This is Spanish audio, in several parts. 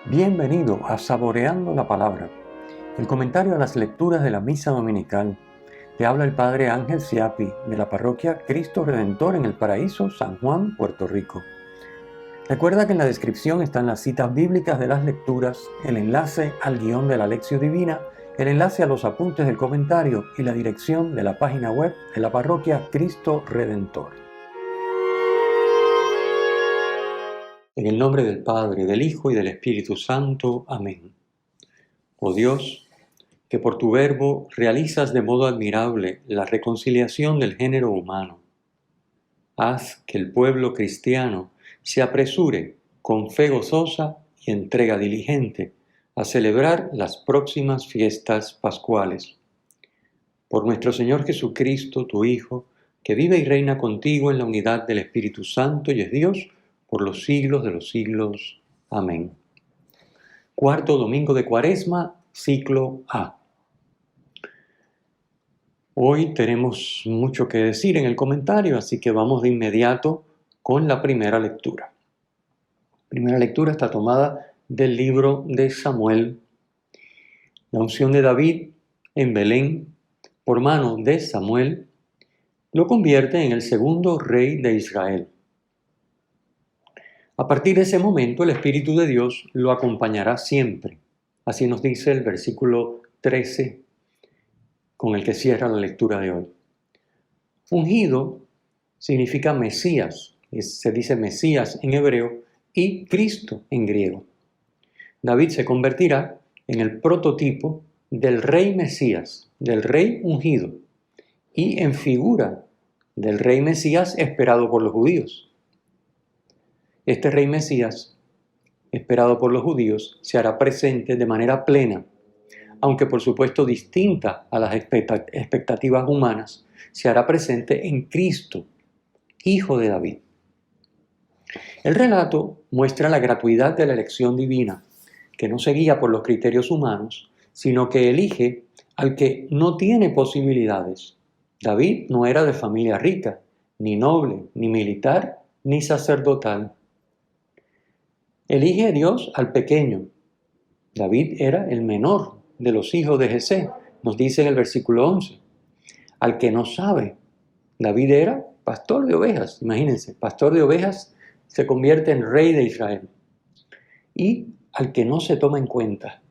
Bienvenido a Saboreando la Palabra, el comentario a las lecturas de la Misa Dominical. Te habla el Padre Ángel Siapi, de la parroquia Cristo Redentor en el Paraíso, San Juan, Puerto Rico. Recuerda que en la descripción están las citas bíblicas de las lecturas, el enlace al guión de la Lección Divina, el enlace a los apuntes del comentario y la dirección de la página web de la parroquia Cristo Redentor. En el nombre del Padre, del Hijo y del Espíritu Santo. Amén. Oh Dios, que por tu verbo realizas de modo admirable la reconciliación del género humano, haz que el pueblo cristiano se apresure con fe gozosa y entrega diligente a celebrar las próximas fiestas pascuales. Por nuestro Señor Jesucristo, tu Hijo, que vive y reina contigo en la unidad del Espíritu Santo y es Dios, por los siglos de los siglos. Amén. Cuarto domingo de Cuaresma, ciclo A. Hoy tenemos mucho que decir en el comentario, así que vamos de inmediato con la primera lectura. La primera lectura está tomada del libro de Samuel. La unción de David en Belén, por mano de Samuel, lo convierte en el segundo rey de Israel. A partir de ese momento, el Espíritu de Dios lo acompañará siempre. Así nos dice el versículo 13, con el que cierra la lectura de hoy. Ungido significa Mesías, se dice Mesías en hebreo, y Cristo en griego. David se convertirá en el prototipo del rey Mesías, del rey ungido, y en figura del rey Mesías esperado por los judíos. Este rey Mesías, esperado por los judíos, se hará presente de manera plena, aunque por supuesto distinta a las expectativas humanas, se hará presente en Cristo, Hijo de David. El relato muestra la gratuidad de la elección divina, que no se guía por los criterios humanos, sino que elige al que no tiene posibilidades. David no era de familia rica, ni noble, ni militar, ni sacerdotal. Elige a Dios al pequeño. David era el menor de los hijos de Jesé, nos dice en el versículo 11. Al que no sabe, David era pastor de ovejas, imagínense, pastor de ovejas se convierte en rey de Israel. Y al que no se toma en cuenta,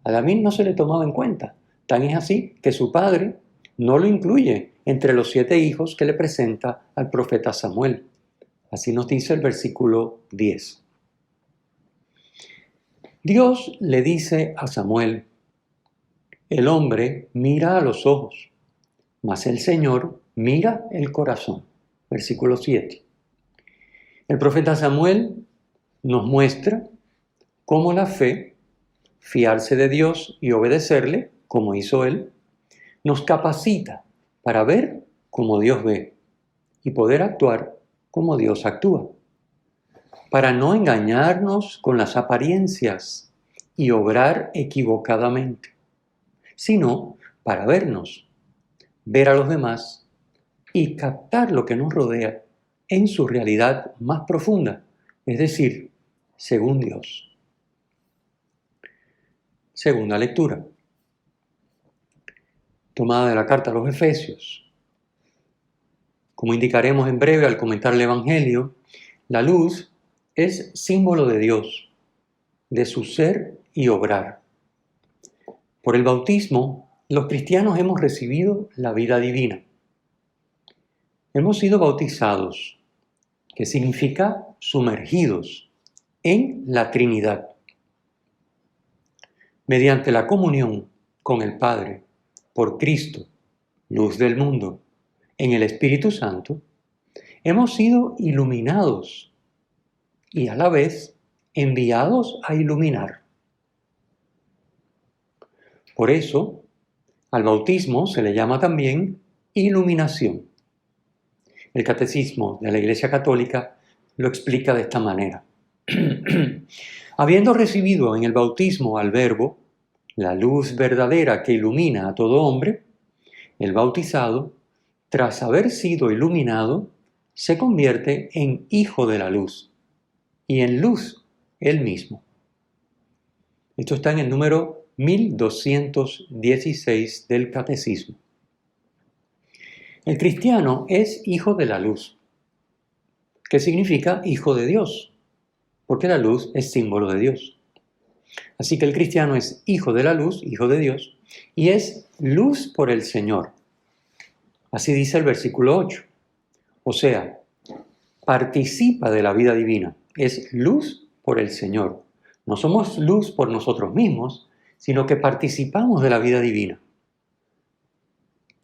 a David no se le tomaba en cuenta, tan es así que su padre no lo incluye entre los 7 hijos que le presenta al profeta Samuel. Así nos dice el versículo 10. Dios le dice a Samuel: el hombre mira a los ojos, mas el Señor mira el corazón. Versículo 7. El profeta Samuel nos muestra cómo la fe, fiarse de Dios y obedecerle, como hizo él, nos capacita para ver como Dios ve y poder actuar como Dios actúa, para no engañarnos con las apariencias y obrar equivocadamente, sino para vernos, ver a los demás y captar lo que nos rodea en su realidad más profunda, es decir, según Dios. Segunda lectura, tomada de la carta a los Efesios. Como indicaremos en breve al comentar el Evangelio, la luz es símbolo de Dios, de su ser y obrar. Por el bautismo, los cristianos hemos recibido la vida divina. Hemos sido bautizados, que significa sumergidos en la Trinidad. Mediante la comunión con el Padre, por Cristo, luz del mundo, en el Espíritu Santo, hemos sido iluminados y a la vez enviados a iluminar. Por eso, al bautismo se le llama también iluminación. El Catecismo de la Iglesia Católica lo explica de esta manera. Habiendo recibido en el bautismo al Verbo, la luz verdadera que ilumina a todo hombre, el bautizado, tras haber sido iluminado, se convierte en hijo de la luz y en luz él mismo. Esto está en el número 1216 del Catecismo. El cristiano es hijo de la luz, que significa hijo de Dios, porque la luz es símbolo de Dios. Así que el cristiano es hijo de la luz, hijo de Dios, y es luz por el Señor. Así dice el versículo 8. O sea, participa de la vida divina, es luz por el Señor. No somos luz por nosotros mismos, sino que participamos de la vida divina.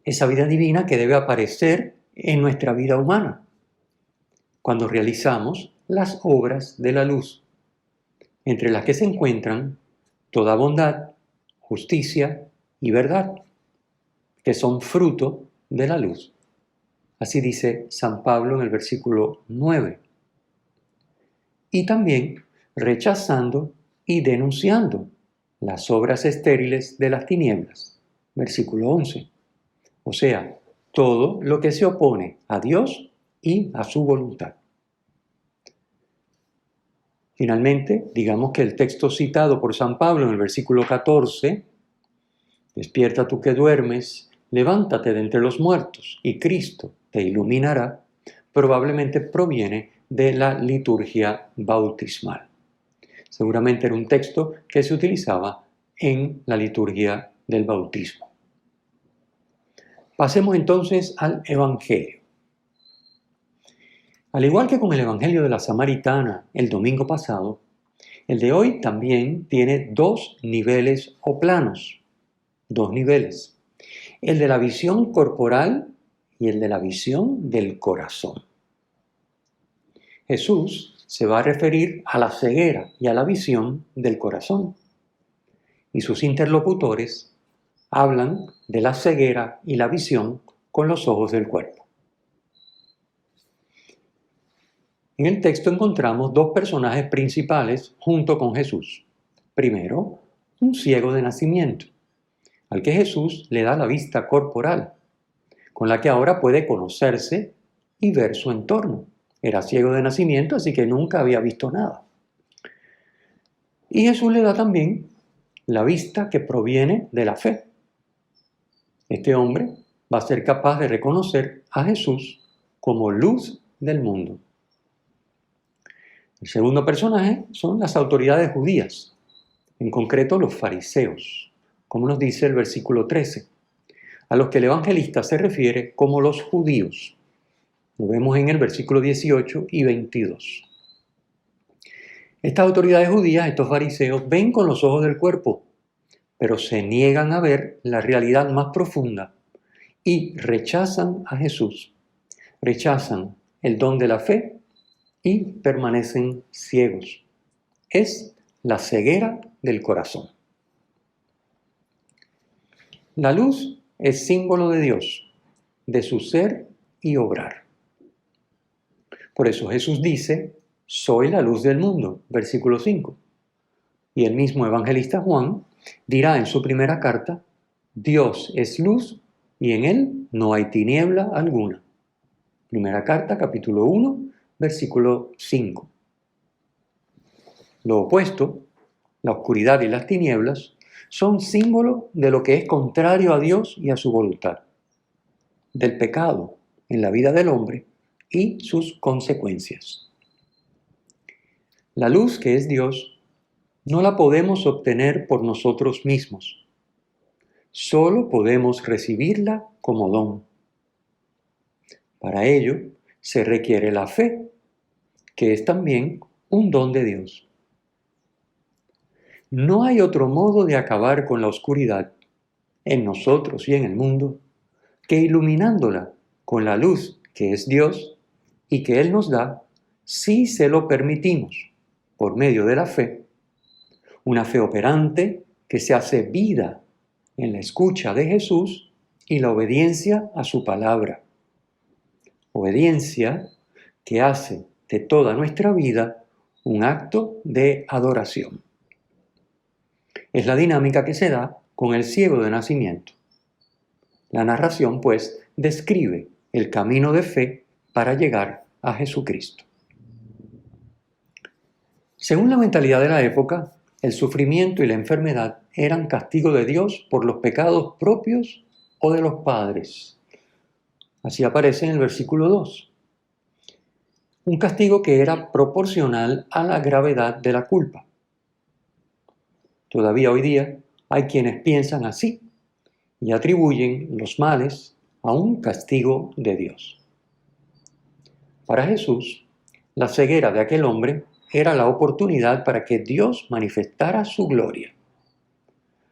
Esa vida divina que debe aparecer en nuestra vida humana, cuando realizamos las obras de la luz, entre las que se encuentran toda bondad, justicia y verdad, que son fruto de la luz. Así dice San Pablo en el versículo 9. Y también rechazando y denunciando las obras estériles de las tinieblas, versículo 11. O sea, todo lo que se opone a Dios y a su voluntad. Finalmente, digamos que el texto citado por San Pablo en el versículo 14, despierta tú que duermes, levántate de entre los muertos y Cristo te iluminará, probablemente proviene de la liturgia bautismal. Seguramente era un texto que se utilizaba en la liturgia del bautismo. Pasemos entonces al Evangelio. Al igual que con el Evangelio de la Samaritana el domingo pasado, el de hoy también tiene dos niveles o planos. Dos niveles. El de la visión corporal y el de la visión del corazón. Jesús se va a referir a la ceguera y a la visión del corazón. Y sus interlocutores hablan de la ceguera y la visión con los ojos del cuerpo. En el texto encontramos dos personajes principales junto con Jesús. Primero, un ciego de nacimiento, al que Jesús le da la vista corporal, con la que ahora puede conocerse y ver su entorno. Era ciego de nacimiento, así que nunca había visto nada. Y Jesús le da también la vista que proviene de la fe. Este hombre va a ser capaz de reconocer a Jesús como luz del mundo. El segundo personaje son las autoridades judías, en concreto los fariseos, como nos dice el versículo 13, a los que el evangelista se refiere como los judíos. Lo vemos en el versículo 18 y 22. Estas autoridades judías, estos fariseos, ven con los ojos del cuerpo, pero se niegan a ver la realidad más profunda y rechazan a Jesús, rechazan el don de la fe y permanecen ciegos. Es la ceguera del corazón. La luz es símbolo de Dios, de su ser y obrar. Por eso Jesús dice, soy la luz del mundo, versículo 5. Y el mismo evangelista Juan dirá en su primera carta, Dios es luz y en él no hay tiniebla alguna. Primera carta, capítulo 1, versículo 5. Lo opuesto, la oscuridad y las tinieblas, son símbolo de lo que es contrario a Dios y a su voluntad, del pecado en la vida del hombre y sus consecuencias. La luz que es Dios no la podemos obtener por nosotros mismos. Solo podemos recibirla como don. Para ello se requiere la fe, que es también un don de Dios. No hay otro modo de acabar con la oscuridad en nosotros y en el mundo que iluminándola con la luz que es Dios y que Él nos da si se lo permitimos por medio de la fe, una fe operante que se hace vida en la escucha de Jesús y la obediencia a su palabra. Obediencia que hace de toda nuestra vida un acto de adoración. Es la dinámica que se da con el ciego de nacimiento. La narración, pues, describe el camino de fe para llegar a Jesucristo. Según la mentalidad de la época, el sufrimiento y la enfermedad eran castigo de Dios por los pecados propios o de los padres. Así aparece en el versículo 2. Un castigo que era proporcional a la gravedad de la culpa. Todavía hoy día hay quienes piensan así y atribuyen los males a un castigo de Dios. Para Jesús, la ceguera de aquel hombre era la oportunidad para que Dios manifestara su gloria,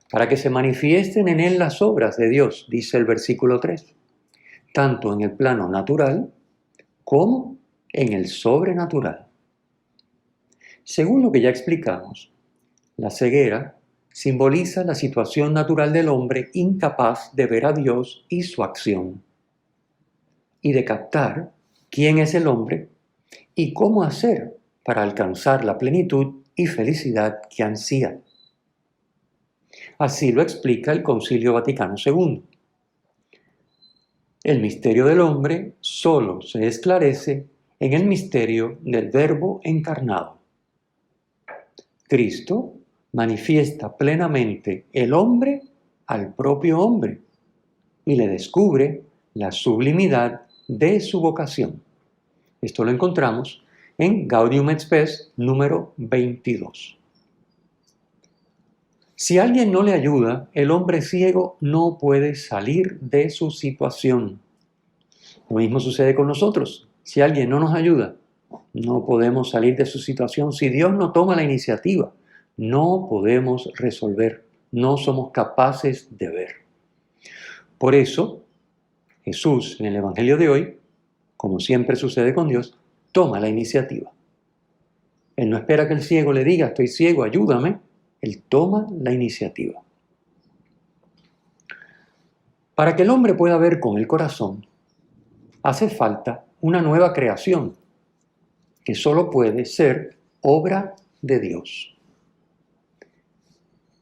para que se manifiesten en él las obras de Dios, dice el versículo 3, tanto en el plano natural como en el sobrenatural. Según lo que ya explicamos, la ceguera simboliza la situación natural del hombre incapaz de ver a Dios y su acción, y de captar quién es el hombre y cómo hacer para alcanzar la plenitud y felicidad que ansía. Así lo explica el Concilio Vaticano II. El misterio del hombre solo se esclarece en el misterio del Verbo encarnado. Cristo manifiesta plenamente el hombre al propio hombre y le descubre la sublimidad de su vocación. Esto lo encontramos en Gaudium et Spes número 22. Si alguien no le ayuda, el hombre ciego no puede salir de su situación. Lo mismo sucede con nosotros. Si alguien no nos ayuda, no podemos salir de su situación. Si Dios no toma la iniciativa, no podemos resolver. No somos capaces de ver. Por eso, Jesús, en el Evangelio de hoy, como siempre sucede con Dios, toma la iniciativa. Él no espera que el ciego le diga, estoy ciego, ayúdame. Él toma la iniciativa. Para que el hombre pueda ver con el corazón, hace falta una nueva creación, que solo puede ser obra de Dios.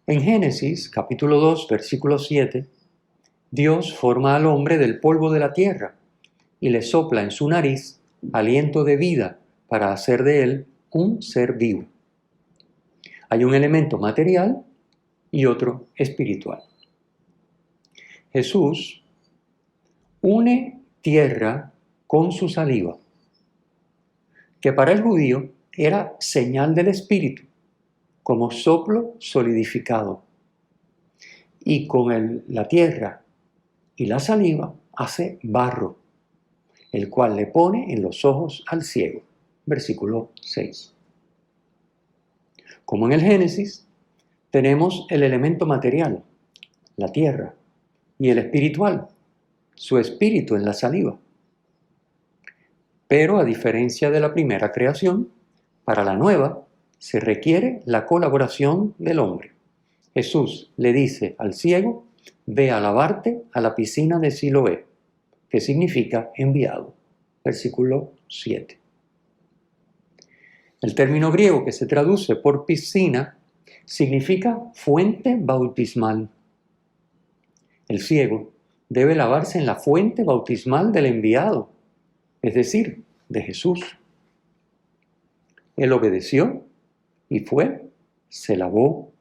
En Génesis, capítulo 2, versículo 7, Dios forma al hombre del polvo de la tierra y le sopla en su nariz aliento de vida para hacer de él un ser vivo. Hay un elemento material y otro espiritual. Jesús une tierra con su saliva, que para el judío era señal del Espíritu, como soplo solidificado. Y con la tierra y la saliva hace barro, el cual le pone en los ojos al ciego. Versículo 6. Como en el Génesis, tenemos el elemento material, la tierra, y el espiritual, su espíritu en la saliva. Pero a diferencia de la primera creación, para la nueva se requiere la colaboración del hombre. Jesús le dice al ciego, ve a lavarte a la piscina de Siloé, que significa enviado. Versículo 7. El término griego que se traduce por piscina significa fuente bautismal. El ciego debe lavarse en la fuente bautismal del enviado, es decir, de Jesús. Él obedeció y fue, se lavó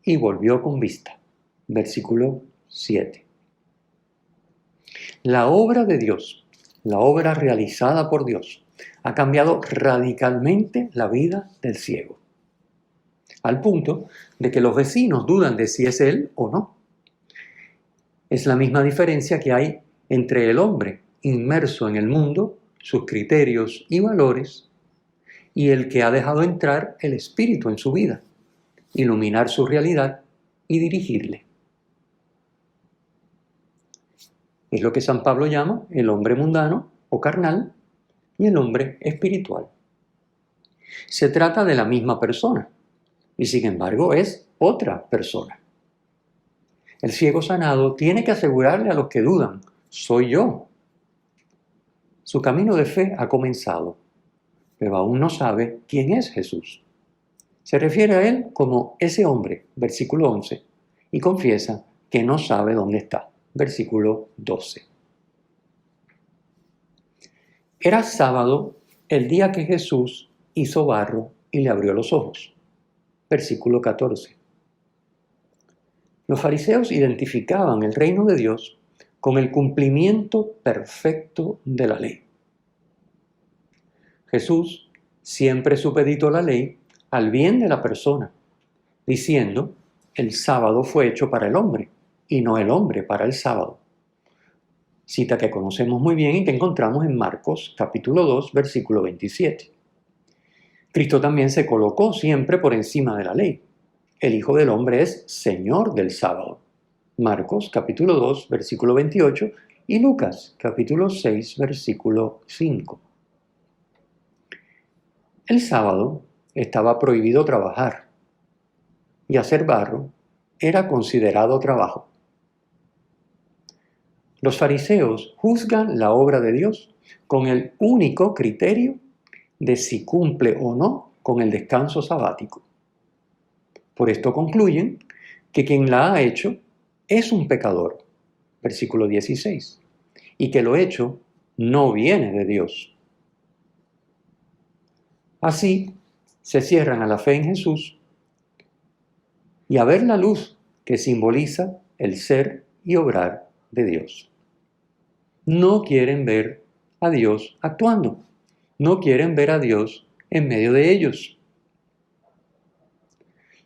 y volvió con vista. Versículo 7. La obra de Dios, la obra realizada por Dios, ha cambiado radicalmente la vida del ciego, al punto de que los vecinos dudan de si es él o no. Es la misma diferencia que hay entre el hombre inmerso en el mundo, sus criterios y valores, y el que ha dejado entrar el Espíritu en su vida, iluminar su realidad y dirigirle. Es lo que San Pablo llama el hombre mundano o carnal y el hombre espiritual. Se trata de la misma persona y sin embargo es otra persona. El ciego sanado tiene que asegurarle a los que dudan, soy yo. Su camino de fe ha comenzado, pero aún no sabe quién es Jesús. Se refiere a él como ese hombre, versículo 11, y confiesa que no sabe dónde está, versículo 12. Era sábado el día que Jesús hizo barro y le abrió los ojos. versículo 14. Los fariseos identificaban el reino de Dios con el cumplimiento perfecto de la ley. Jesús siempre supeditó la ley al bien de la persona, diciendo, el sábado fue hecho para el hombre y no el hombre para el sábado. Cita que conocemos muy bien y que encontramos en Marcos capítulo 2, versículo 27. Cristo también se colocó siempre por encima de la ley. El Hijo del Hombre es Señor del sábado. Marcos capítulo 2, versículo 28 y Lucas capítulo 6, versículo 5. El sábado estaba prohibido trabajar y hacer barro era considerado trabajo. Los fariseos juzgan la obra de Dios con el único criterio de si cumple o no con el descanso sabático. Por esto concluyen que quien la ha hecho es un pecador, versículo 16, y que lo hecho no viene de Dios. Así se cierran a la fe en Jesús y a ver la luz que simboliza el ser y obrar de Dios. No quieren ver a Dios actuando, no quieren ver a Dios en medio de ellos.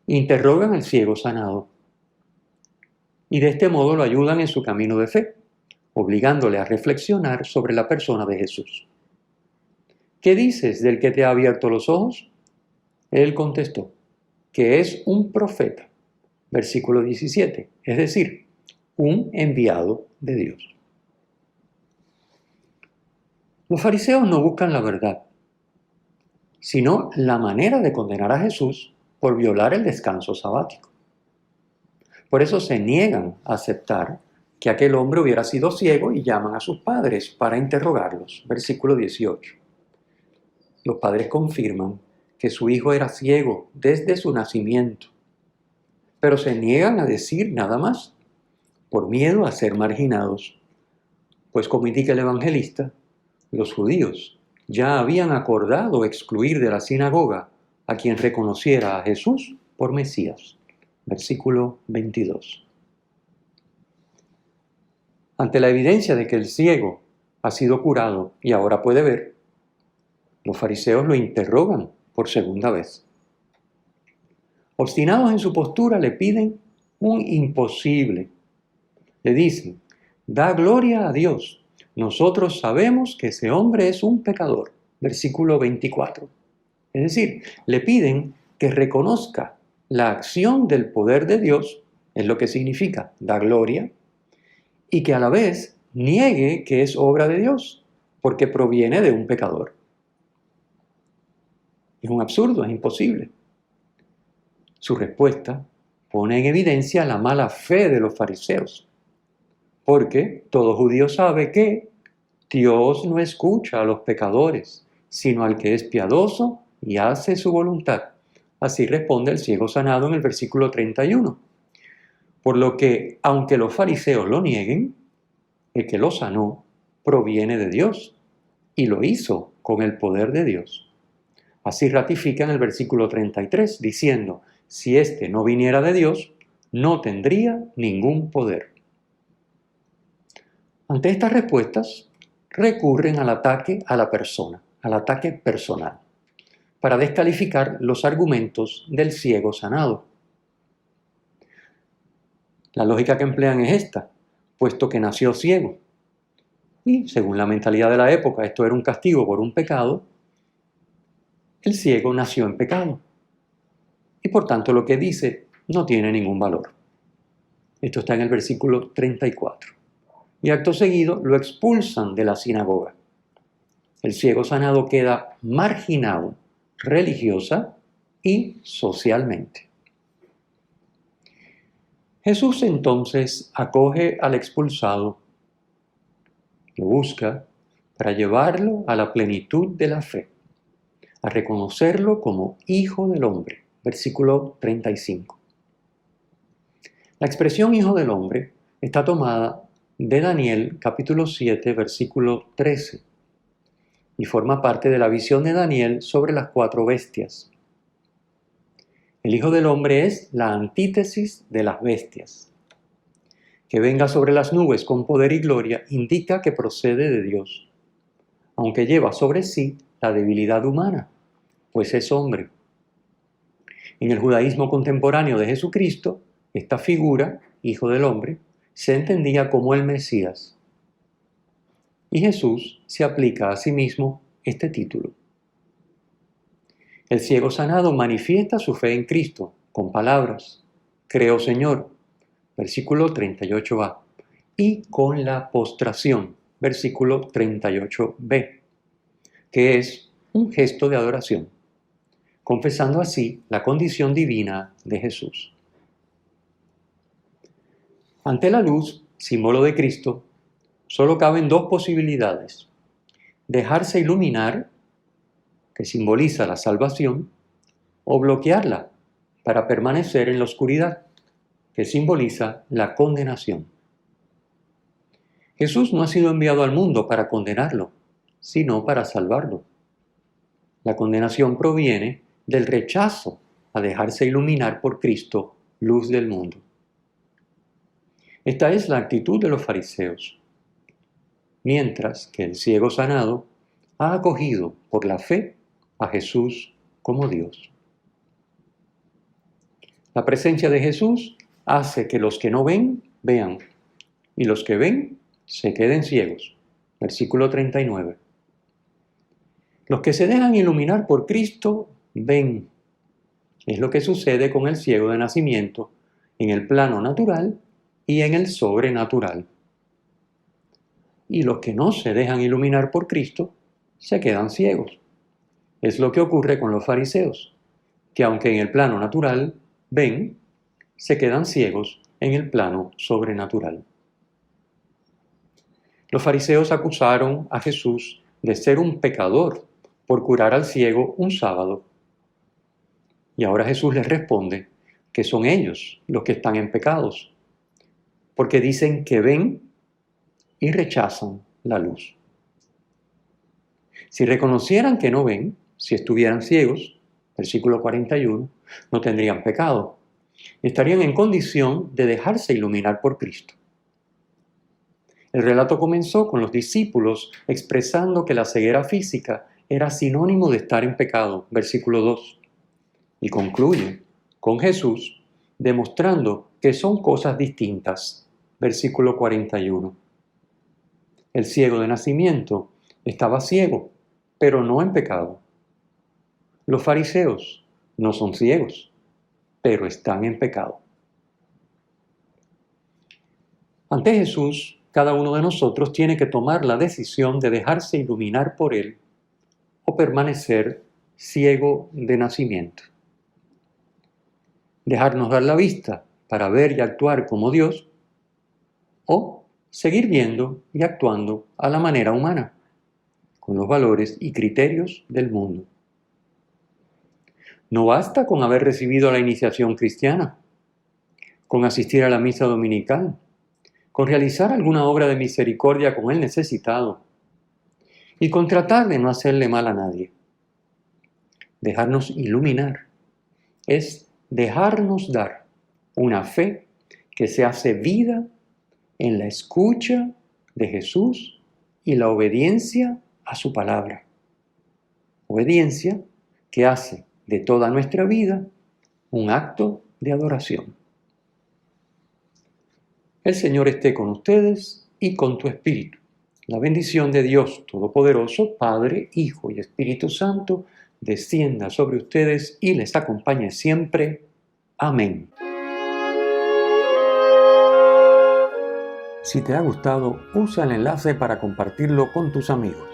Interrogan al ciego sanado y de este modo lo ayudan en su camino de fe, obligándole a reflexionar sobre la persona de Jesús. ¿Qué dices del que te ha abierto los ojos? Él contestó, que es un profeta, versículo 17, es decir, un enviado de Dios. Los fariseos no buscan la verdad, sino la manera de condenar a Jesús por violar el descanso sabático. Por eso se niegan a aceptar que aquel hombre hubiera sido ciego y llaman a sus padres para interrogarlos. Versículo 18. Los padres confirman que su hijo era ciego desde su nacimiento, pero se niegan a decir nada más, por miedo a ser marginados, pues como indica el evangelista, los judíos ya habían acordado excluir de la sinagoga a quien reconociera a Jesús por Mesías. Versículo 22. Ante la evidencia de que el ciego ha sido curado y ahora puede ver, los fariseos lo interrogan por segunda vez. Obstinados en su postura, le piden un imposible. Le dicen, da gloria a Dios. Nosotros sabemos que ese hombre es un pecador. Versículo 24. Es decir, le piden que reconozca la acción del poder de Dios, es lo que significa da gloria, y que a la vez niegue que es obra de Dios, porque proviene de un pecador. Es un absurdo, es imposible. Su respuesta pone en evidencia la mala fe de los fariseos, porque todo judío sabe que Dios no escucha a los pecadores, sino al que es piadoso y hace su voluntad. Así responde el ciego sanado en el versículo 31. Por lo que, aunque los fariseos lo nieguen, el que lo sanó proviene de Dios y lo hizo con el poder de Dios. Así ratifica en el versículo 33, diciendo, si éste no viniera de Dios, no tendría ningún poder. Ante estas respuestas, recurren al ataque a la persona, al ataque personal, para descalificar los argumentos del ciego sanado. La lógica que emplean es esta, puesto que nació ciego. Y, según la mentalidad de la época, esto era un castigo por un pecado, el ciego nació en pecado. Y por tanto lo que dice no tiene ningún valor. Esto está en el versículo 34. Y acto seguido lo expulsan de la sinagoga. El ciego sanado queda marginado religiosa y socialmente. Jesús entonces acoge al expulsado, lo busca para llevarlo a la plenitud de la fe, a reconocerlo como Hijo del Hombre, versículo 35. La expresión Hijo del Hombre está tomada de Daniel capítulo 7, versículo 13, y forma parte de la visión de Daniel sobre las 4 bestias. El Hijo del Hombre es la antítesis de las bestias. Que venga sobre las nubes con poder y gloria indica que procede de Dios, aunque lleva sobre sí la debilidad humana, pues es hombre. En el judaísmo contemporáneo de Jesucristo, esta figura, Hijo del Hombre, se entendía como el Mesías. Y Jesús se aplica a sí mismo este título. El ciego sanado manifiesta su fe en Cristo con palabras: creo, Señor, versículo 38a, y con la postración, versículo 38b, que es un gesto de adoración, confesando así la condición divina de Jesús. Ante la luz, símbolo de Cristo, solo caben dos posibilidades: dejarse iluminar, que simboliza la salvación, o bloquearla para permanecer en la oscuridad, que simboliza la condenación. Jesús no ha sido enviado al mundo para condenarlo, sino para salvarlo. La condenación proviene del rechazo a dejarse iluminar por Cristo, luz del mundo. Esta es la actitud de los fariseos, mientras que el ciego sanado ha acogido por la fe a Jesús como Dios. La presencia de Jesús hace que los que no ven, vean, y los que ven, se queden ciegos. Versículo 39. Los que se dejan iluminar por Cristo, ven. Es lo que sucede con el ciego de nacimiento en el plano natural y en el sobrenatural. Y los que no se dejan iluminar por Cristo, se quedan ciegos. Es lo que ocurre con los fariseos, que aunque en el plano natural ven, se quedan ciegos en el plano sobrenatural. Los fariseos acusaron a Jesús de ser un pecador por curar al ciego un sábado. Y ahora Jesús les responde que son ellos los que están en pecados, porque dicen que ven y rechazan la luz. Si reconocieran que no ven, si estuvieran ciegos, versículo 41, no tendrían pecado. Estarían en condición de dejarse iluminar por Cristo. El relato comenzó con los discípulos expresando que la ceguera física era sinónimo de estar en pecado, versículo 2, y concluye con Jesús demostrando que son cosas distintas, versículo 41. El ciego de nacimiento estaba ciego, pero no en pecado. Los fariseos no son ciegos, pero están en pecado. Ante Jesús, cada uno de nosotros tiene que tomar la decisión de dejarse iluminar por Él o permanecer ciego de nacimiento. Dejarnos dar la vista para ver y actuar como Dios, o seguir viendo y actuando a la manera humana, con los valores y criterios del mundo. No basta con haber recibido la iniciación cristiana, con asistir a la misa dominical, con realizar alguna obra de misericordia con el necesitado y con tratar de no hacerle mal a nadie. Dejarnos iluminar es dejarnos dar una fe que se hace vida en la escucha de Jesús y la obediencia a su palabra. Obediencia que hace de toda nuestra vida un acto de adoración. El Señor esté con ustedes y con tu espíritu. La bendición de Dios Todopoderoso, Padre, Hijo y Espíritu Santo, descienda sobre ustedes y les acompañe siempre. Amén. Si te ha gustado, usa el enlace para compartirlo con tus amigos.